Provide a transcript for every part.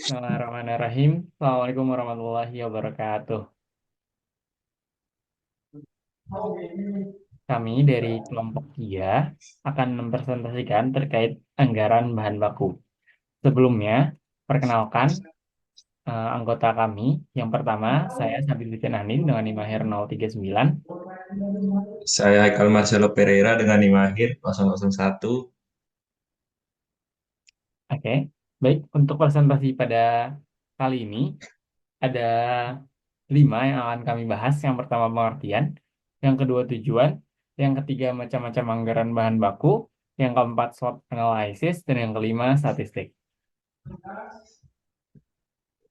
Bismillahirrahmanirrahim. Assalamualaikum warahmatullahi wabarakatuh. Kami dari kelompok Kia akan mempresentasikan terkait anggaran bahan baku. Sebelumnya, perkenalkan anggota kami. Yang pertama, saya Sabiluddin Anin dengan NIM akhir 039. Saya Haikal Marcelo Pereira dengan NIM akhir 001. Oke, baik. Untuk presentasi pada kali ini, ada 5 yang akan kami bahas. Yang pertama pengertian, yang kedua tujuan, yang ketiga macam-macam anggaran bahan baku, yang keempat SWOT analysis, dan yang kelima statistik.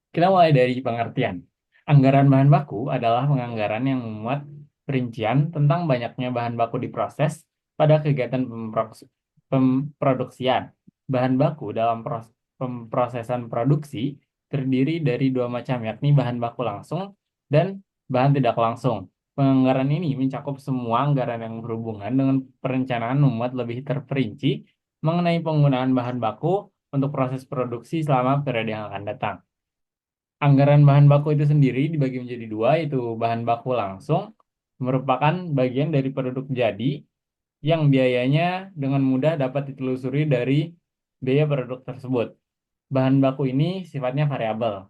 Kita mulai dari pengertian. Anggaran bahan baku adalah penganggaran yang memuat perincian tentang banyaknya bahan baku diproses pada kegiatan pemproduksian. Bahan baku dalam pemprosesan produksi terdiri dari dua macam, yakni bahan baku langsung dan bahan tidak langsung. Penganggaran ini mencakup semua anggaran yang berhubungan dengan perencanaan memuat lebih terperinci mengenai penggunaan bahan baku untuk proses produksi selama periode yang akan datang. Anggaran bahan baku itu sendiri dibagi menjadi dua, yaitu bahan baku langsung merupakan bagian dari produk jadi yang biayanya dengan mudah dapat ditelusuri dari biaya produk tersebut. Bahan baku ini sifatnya variabel.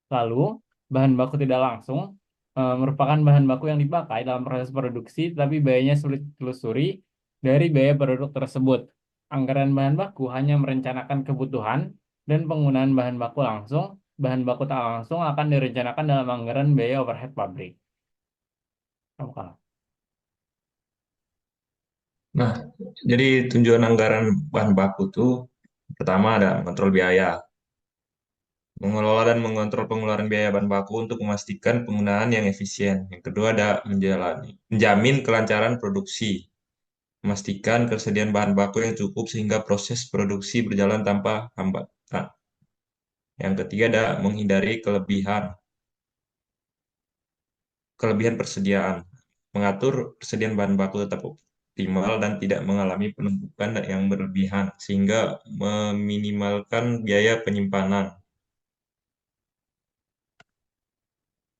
Lalu, bahan baku tidak langsung merupakan bahan baku yang dipakai dalam proses produksi, tapi biayanya sulit ditelusuri dari biaya produk tersebut. Anggaran bahan baku hanya merencanakan kebutuhan dan penggunaan bahan baku langsung. Bahan baku tak langsung akan direncanakan dalam anggaran biaya overhead pabrik. Oke. Nah, jadi tujuan anggaran bahan baku itu pertama ada kontrol biaya, mengelola dan mengontrol pengeluaran biaya bahan baku untuk memastikan penggunaan yang efisien. Yang kedua ada menjamin kelancaran produksi, memastikan ketersediaan bahan baku yang cukup sehingga proses produksi berjalan tanpa hambatan. Yang ketiga ada menghindari kelebihan persediaan, mengatur persediaan bahan baku tetap optimal dan tidak mengalami penumpukan yang berlebihan, sehingga meminimalkan biaya penyimpanan.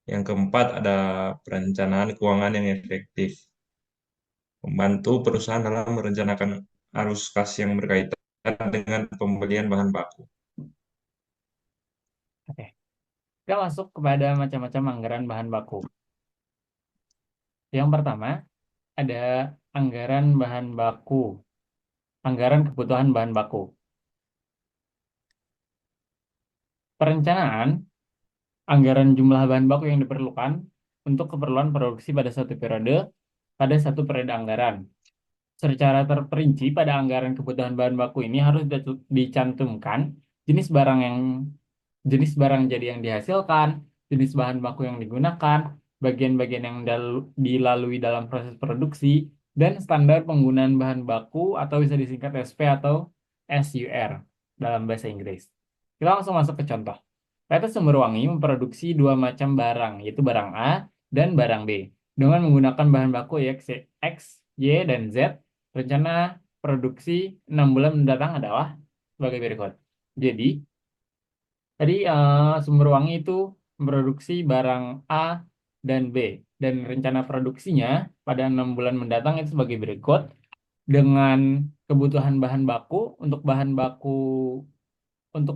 Yang keempat ada perencanaan keuangan yang efektif, membantu perusahaan dalam merencanakan arus kas yang berkaitan dengan pembelian bahan baku. Oke. Kita masuk kepada macam-macam anggaran bahan baku. Yang pertama, ada anggaran bahan baku, anggaran kebutuhan bahan baku. Perencanaan anggaran jumlah bahan baku yang diperlukan untuk keperluan produksi pada satu periode pada satu periode anggaran. Secara terperinci pada anggaran kebutuhan bahan baku ini harus dicantumkan jenis barang yang jenis barang jadi yang dihasilkan, jenis bahan baku yang digunakan, bagian-bagian yang dilalui dalam proses produksi, dan standar penggunaan bahan baku atau bisa disingkat SP atau SUR dalam bahasa Inggris. Kita langsung masuk ke contoh. PT Sumberwangi memproduksi dua macam barang, yaitu barang A dan barang B, dengan menggunakan bahan baku X, Y, dan Z. Rencana produksi 6 bulan mendatang adalah sebagai berikut. Jadi, tadi Sumberwangi itu memproduksi barang A dan B, dan rencana produksinya pada 6 bulan mendatang itu sebagai berikut, dengan kebutuhan bahan baku untuk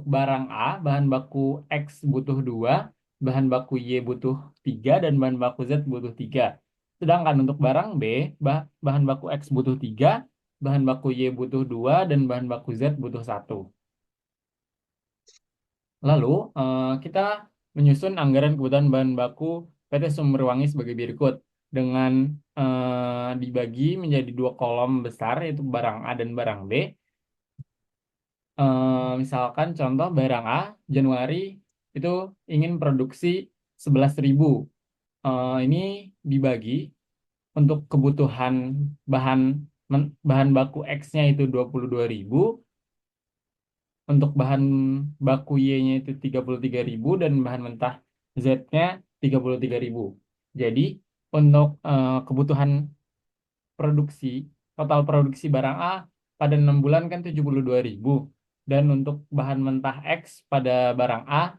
barang A, bahan baku X butuh 2, bahan baku Y butuh 3, dan bahan baku Z butuh 3. Sedangkan untuk barang B, bahan baku X butuh 3, bahan baku Y butuh 2, dan bahan baku Z butuh 1. Lalu, kita menyusun anggaran kebutuhan bahan baku PT Sumberwangi sebagai berikut, dengan dibagi menjadi dua kolom besar, yaitu barang A dan barang B. Misalkan contoh barang A, Januari itu ingin produksi 11.000. Ini dibagi untuk kebutuhan bahan bahan baku X-nya itu 22.000, untuk bahan baku Y-nya itu 33.000, dan bahan mentah Z-nya 33.000. Jadi untuk kebutuhan produksi, total produksi barang A pada 6 bulan kan 72.000. Dan untuk bahan mentah X pada barang A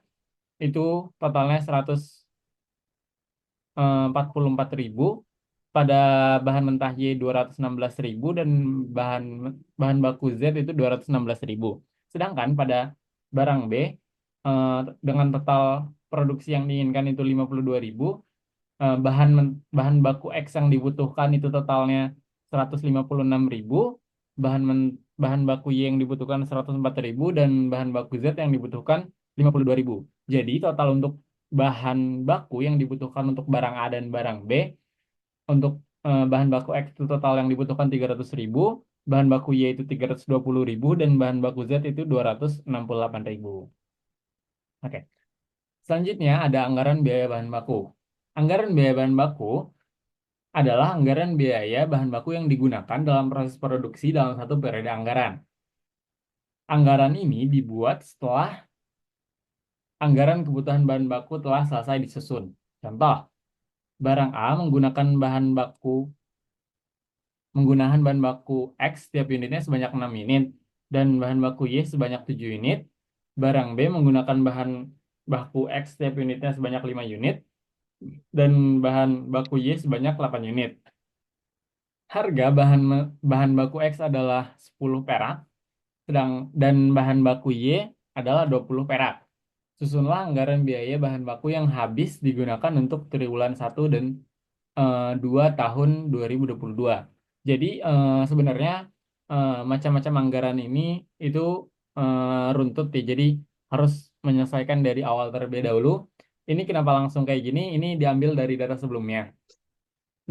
itu totalnya 144.000, pada bahan mentah Y 216.000, dan bahan bahan baku Z itu 216.000. Sedangkan pada barang B eh, dengan total produksi yang diinginkan itu 52.000, bahan baku X yang dibutuhkan itu totalnya 156.000, bahan baku Y yang dibutuhkan 104.000, dan bahan baku Z yang dibutuhkan 52.000. Jadi total untuk bahan baku yang dibutuhkan untuk barang A dan barang B, untuk bahan baku X itu total yang dibutuhkan 300.000, bahan baku Y itu 320.000, dan bahan baku Z itu 268.000. Oke. Selanjutnya ada anggaran biaya bahan baku. Anggaran biaya bahan baku adalah anggaran biaya bahan baku yang digunakan dalam proses produksi dalam satu periode anggaran. Anggaran ini dibuat setelah anggaran kebutuhan bahan baku telah selesai disusun. Contoh, barang A menggunakan bahan baku X setiap unitnya sebanyak 6 unit dan bahan baku Y sebanyak 7 unit. Barang B menggunakan bahan baku X setiap unitnya sebanyak 5 unit dan bahan baku Y sebanyak 8 unit. Harga bahan baku X adalah 10 perak, dan bahan baku Y adalah 20 perak. Susunlah anggaran biaya bahan baku yang habis digunakan untuk triwulan 1 dan 2 tahun 2022. Jadi sebenarnya macam-macam anggaran ini itu runtut ya. Jadi harus menyelesaikan dari awal terlebih dahulu. Ini kenapa langsung kayak gini? Ini diambil dari data sebelumnya.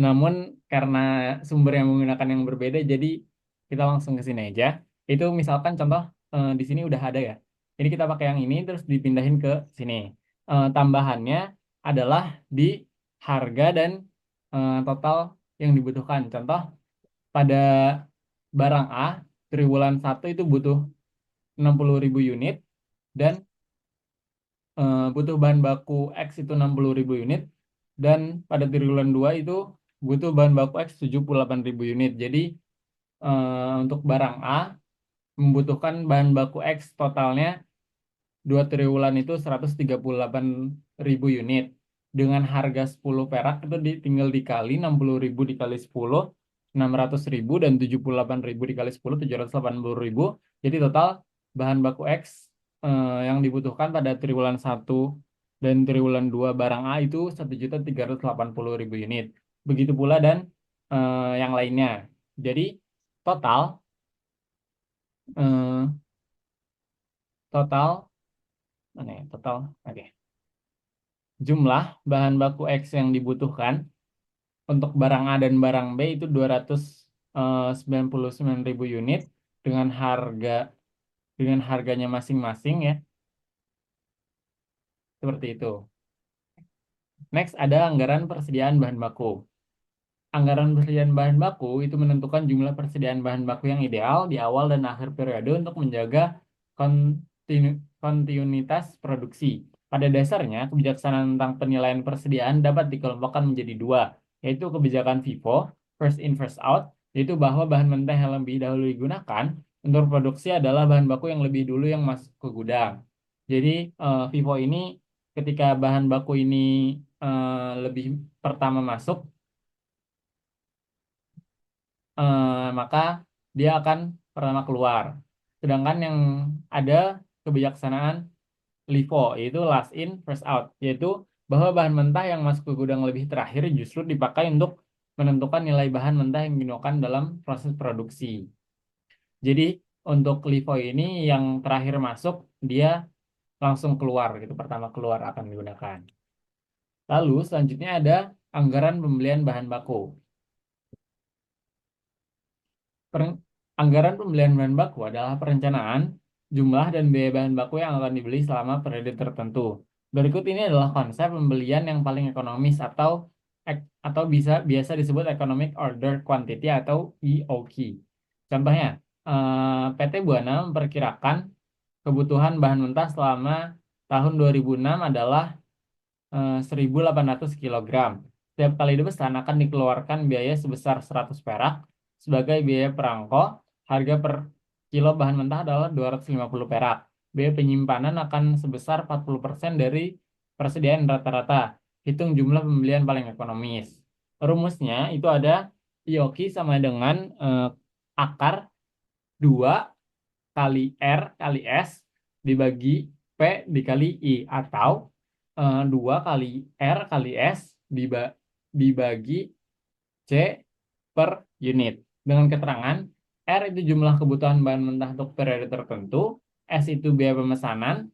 Namun karena sumber yang menggunakan yang berbeda, jadi kita langsung ke sini aja. Itu misalkan contoh di sini udah ada ya. Ini kita pakai yang ini terus dipindahin ke sini. Tambahannya adalah di harga dan total yang dibutuhkan. Contoh pada barang A triwulan 1 itu butuh 60.000 unit dan butuh bahan baku X itu 60.000 unit, dan pada triwulan 2 itu butuh bahan baku X 78.000 unit. Jadi untuk barang A membutuhkan bahan baku X totalnya 2 triwulan itu 138.000 unit. Dengan harga 10 perak itu tinggal dikali 60.000 dikali 10, 600.000, dan 78.000 dikali 10, 780.000. Jadi total bahan baku X yang dibutuhkan pada triwulan 1 dan triwulan 2 barang A itu 1.380.000 unit. Begitu pula dan yang lainnya. Jadi total eh, total mana ya? Total. Oke. Jumlah bahan baku X yang dibutuhkan untuk barang A dan barang B itu 299.000 unit dengan harganya masing-masing ya. Seperti itu. Next ada anggaran persediaan bahan baku. Anggaran persediaan bahan baku itu menentukan jumlah persediaan bahan baku yang ideal di awal dan akhir periode untuk menjaga kontinuitas produksi. Pada dasarnya, kebijaksanaan tentang penilaian persediaan dapat dikelompokkan menjadi dua, yaitu kebijakan FIFO, first in first out, yaitu bahwa bahan mentah yang lebih dahulu digunakan untuk produksi adalah bahan baku yang lebih dulu yang masuk ke gudang. Jadi FIFO ini ketika bahan baku ini lebih pertama masuk, maka dia akan pertama keluar. Sedangkan yang ada kebijaksanaan LIFO, yaitu last in, first out, yaitu bahwa bahan mentah yang masuk ke gudang lebih terakhir justru dipakai untuk menentukan nilai bahan mentah yang digunakan dalam proses produksi. Jadi untuk LIFO ini yang terakhir masuk, dia langsung keluar, gitu, pertama keluar akan digunakan. Lalu selanjutnya ada anggaran pembelian bahan baku. Anggaran pembelian bahan baku adalah perencanaan jumlah dan biaya bahan baku yang akan dibeli selama periode tertentu. Berikut ini adalah konsep pembelian yang paling ekonomis atau biasa disebut Economic Order Quantity atau EOQ. Contohnya, PT Buana memperkirakan kebutuhan bahan mentah selama tahun 2006 adalah 1.800 kilogram. Setiap kali dipesan akan dikeluarkan biaya sebesar 100 perak sebagai biaya perangko. Harga per kilo bahan mentah adalah 250 perak. Biaya penyimpanan akan sebesar 40% dari persediaan rata-rata. Hitung jumlah pembelian paling ekonomis. Rumusnya itu ada Yoki sama dengan akar 2 kali R kali S dibagi P dikali I, atau 2 kali R kali S dibagi C per unit. Dengan keterangan, R itu jumlah kebutuhan bahan mentah untuk periode tertentu, S itu biaya pemesanan,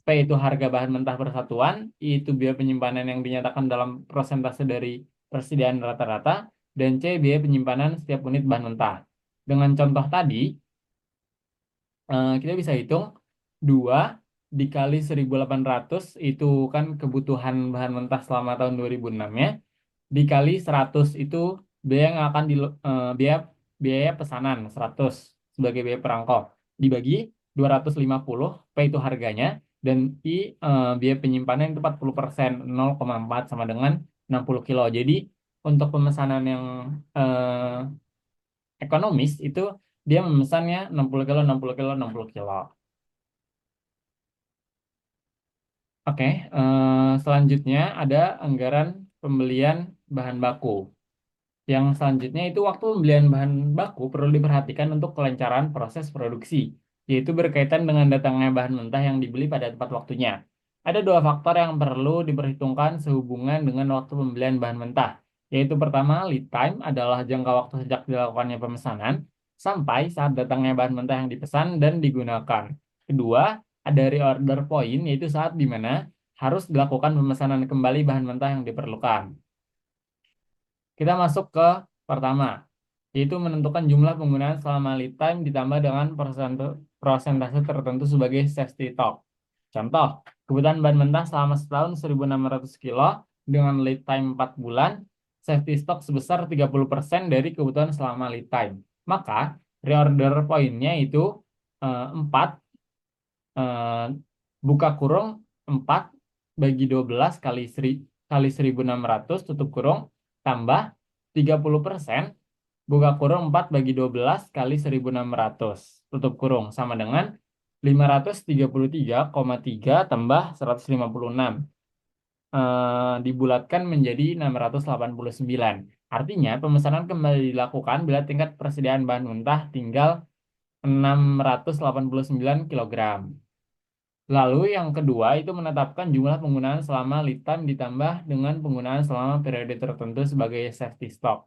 P itu harga bahan mentah persatuan, I itu biaya penyimpanan yang dinyatakan dalam persentase dari persediaan rata-rata, dan C biaya penyimpanan setiap unit bahan mentah. Dengan contoh tadi, kita bisa hitung 2 dikali 1.800 itu kan kebutuhan bahan mentah selama tahun 2006 ya, dikali 100 itu biaya yang akan biaya biaya pesanan 100 sebagai biaya perangko, dibagi 250 P itu harganya, dan I biaya penyimpanan itu 40%, 0,4 sama dengan 60 kilo. Jadi untuk pemesanan yang ekonomis itu dia memesannya 60 kilo, 60 kilo, 60 kilo. Oke, selanjutnya ada anggaran pembelian bahan baku. Yang selanjutnya itu waktu pembelian bahan baku perlu diperhatikan untuk kelancaran proses produksi, yaitu berkaitan dengan datangnya bahan mentah yang dibeli pada tepat waktunya. Ada dua faktor yang perlu diperhitungkan sehubungan dengan waktu pembelian bahan mentah, yaitu pertama, lead time adalah jangka waktu sejak dilakukannya pemesanan sampai saat datangnya bahan mentah yang dipesan dan digunakan. Kedua, ada reorder point, yaitu saat di mana harus dilakukan pemesanan kembali bahan mentah yang diperlukan. Kita masuk ke pertama, yaitu menentukan jumlah penggunaan selama lead time ditambah dengan persentase tertentu sebagai safety stock. Contoh, kebutuhan bahan mentah selama setahun 1.600 kilo dengan lead time 4 bulan, safety stock sebesar 30% dari kebutuhan selama lead time. Maka, reorder poinnya itu 4 eh, buka kurung 4 bagi 12 kali 1.600 tutup kurung tambah 30% buka kurung 4 bagi 12 kali 1.600 tutup kurung sama dengan 533,3 tambah 156, dibulatkan menjadi 689. Artinya pemesanan kembali dilakukan bila tingkat persediaan bahan mentah tinggal 689 kilogram. Lalu yang kedua itu menetapkan jumlah penggunaan selama lead time ditambah dengan penggunaan selama periode tertentu sebagai safety stock.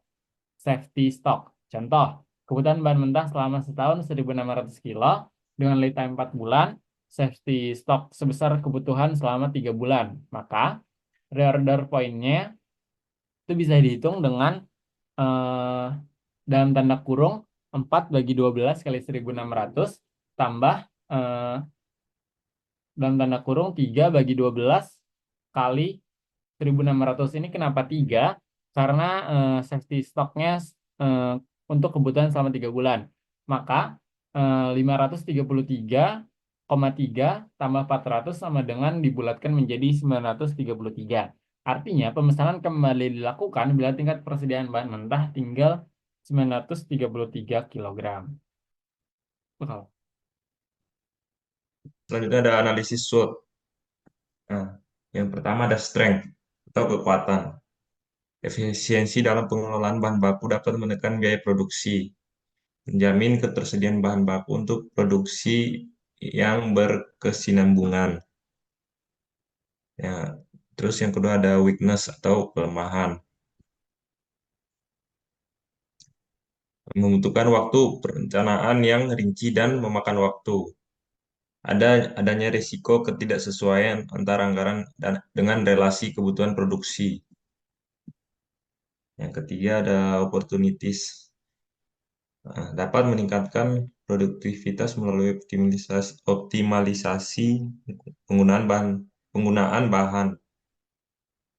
Safety stock. Contoh, kebutuhan bahan mentah selama setahun 1.600 kilo dengan lead time 4 bulan, safety stock sebesar kebutuhan selama 3 bulan. Maka reorder point-nya itu bisa dihitung dengan eh, dalam tanda kurung 4 bagi 12 kali 1.600 tambah eh, dalam tanda kurung 3 bagi 12 kali 1.600. Ini kenapa 3? Karena safety stocknya eh, untuk kebutuhan selama 3 bulan. Maka 533,3 tambah 400 sama dengan dibulatkan menjadi 933. Artinya pemesanan kembali dilakukan bila tingkat persediaan bahan mentah tinggal 933 kilogram. Betul. Selanjutnya ada analisis SWOT. Nah, yang pertama ada strength atau kekuatan. Efisiensi dalam pengelolaan bahan baku dapat menekan biaya produksi, menjamin ketersediaan bahan baku untuk produksi yang berkesinambungan. Ya, terus yang kedua ada weakness atau kelemahan. Membutuhkan waktu perencanaan yang rinci dan memakan waktu. Adanya risiko ketidaksesuaian antara anggaran dan dengan relasi kebutuhan produksi. Yang ketiga ada opportunities. Nah, dapat meningkatkan produktivitas melalui optimalisasi penggunaan bahan,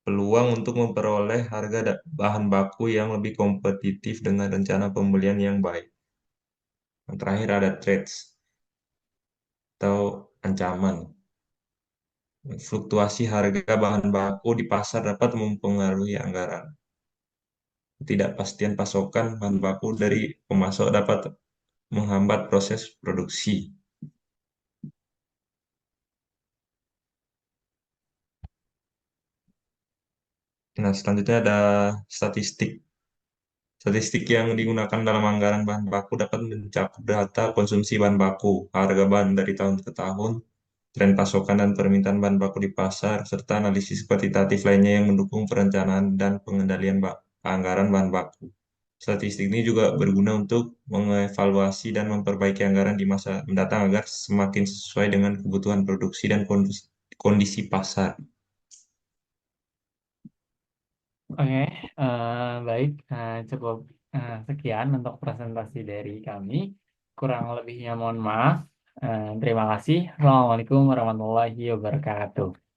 peluang untuk memperoleh harga bahan baku yang lebih kompetitif dengan rencana pembelian yang baik. Yang terakhir ada threats atau ancaman. Fluktuasi harga bahan baku di pasar dapat mempengaruhi anggaran. Ketidakpastian pasokan bahan baku dari pemasok dapat menghambat proses produksi. Nah, selanjutnya ada statistik. Statistik yang digunakan dalam anggaran bahan baku dapat mencakup data konsumsi bahan baku, harga bahan dari tahun ke tahun, tren pasokan dan permintaan bahan baku di pasar, serta analisis kuantitatif lainnya yang mendukung perencanaan dan pengendalian anggaran bahan baku. Statistik ini juga berguna untuk mengevaluasi dan memperbaiki anggaran di masa mendatang agar semakin sesuai dengan kebutuhan produksi dan kondisi pasar. Oke, baik, cukup sekian untuk presentasi dari kami. Kurang lebihnya mohon maaf. Terima kasih. Assalamualaikum warahmatullahi wabarakatuh.